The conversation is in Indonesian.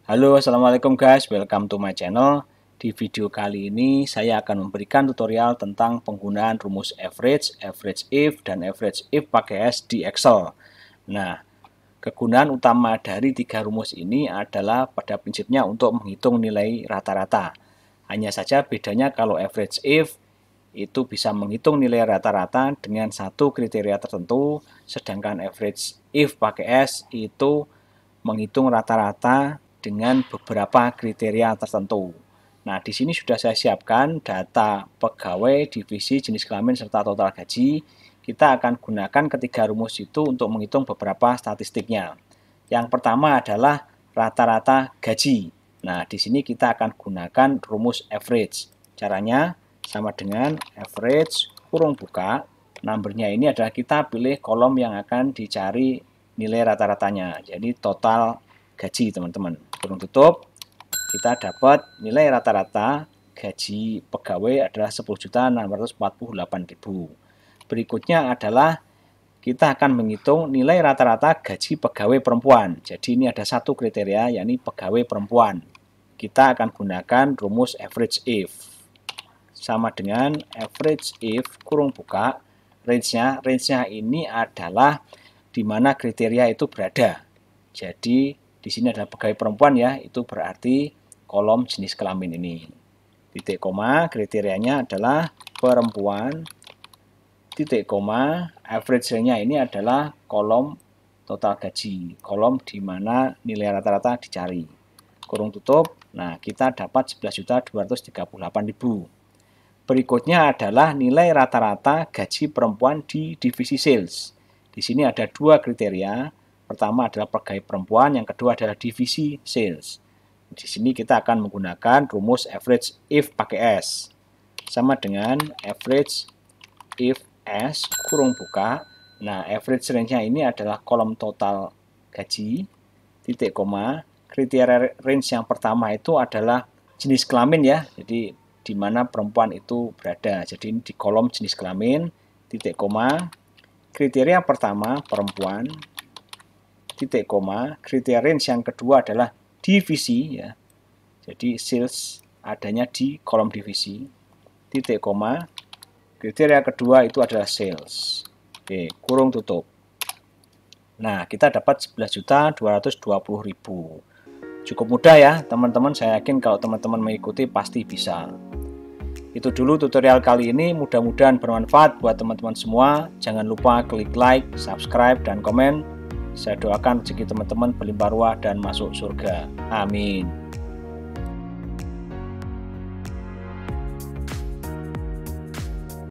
Halo, assalamualaikum guys, welcome to my channel. Di video kali ini saya akan memberikan tutorial tentang penggunaan rumus average, average if, dan average if pakai S di Excel. Nah, kegunaan utama dari tiga rumus ini adalah pada prinsipnya untuk menghitung nilai rata-rata. Hanya saja bedanya kalau average if itu bisa menghitung nilai rata-rata dengan satu kriteria tertentu, sedangkan average if pakai S itu menghitung rata-rata dengan beberapa kriteria tertentu. Nah, di sini sudah saya siapkan data pegawai, divisi, jenis kelamin, serta total gaji. Kita akan gunakan ketiga rumus itu untuk menghitung beberapa statistiknya. Yang pertama adalah rata-rata gaji. Nah, di sini kita akan gunakan rumus average. Caranya sama dengan average kurung buka. Numbernya ini adalah kita pilih kolom yang akan dicari nilai rata-ratanya. Jadi total gaji, teman-teman. Kurung tutup, kita dapat nilai rata-rata gaji pegawai adalah 10.648.000. Berikutnya adalah kita akan menghitung nilai rata-rata gaji pegawai perempuan. Jadi ini ada satu kriteria, yakni pegawai perempuan. Kita akan gunakan rumus average if. Sama dengan average if kurung buka, range-nya ini adalah di mana kriteria itu berada. Jadi di sini adalah pegawai perempuan ya, itu berarti kolom jenis kelamin ini. Titik koma, kriterianya adalah perempuan. Titik koma, average range-nya ini adalah kolom total gaji, kolom di mana nilai rata-rata dicari. Kurung tutup, nah kita dapat 11.238.000. Berikutnya adalah nilai rata-rata gaji perempuan di divisi sales. Di sini ada dua kriteria. Pertama adalah pegawai perempuan, yang kedua adalah divisi sales. Di sini kita akan menggunakan rumus average if pakai S. Sama dengan average if S kurung buka. Nah, average range-nya ini adalah kolom total gaji, titik koma. Kriteria range yang pertama itu adalah jenis kelamin ya. Jadi di mana perempuan itu berada. Jadi ini di kolom jenis kelamin, titik koma. Kriteria pertama perempuan, titik koma. Kriteria range yang kedua adalah divisi ya. Jadi sales adanya di kolom divisi, titik koma. Kriteria kedua itu adalah sales. Oke, kurung tutup. Nah, kita dapat 11.220.000. Cukup mudah ya, teman-teman. Saya yakin kalau teman-teman mengikuti pasti bisa. Itu dulu tutorial kali ini, mudah-mudahan bermanfaat buat teman-teman semua. Jangan lupa klik like, subscribe, dan komen. Saya doakan rezeki teman-teman berlimpah ruah dan masuk surga. Amin.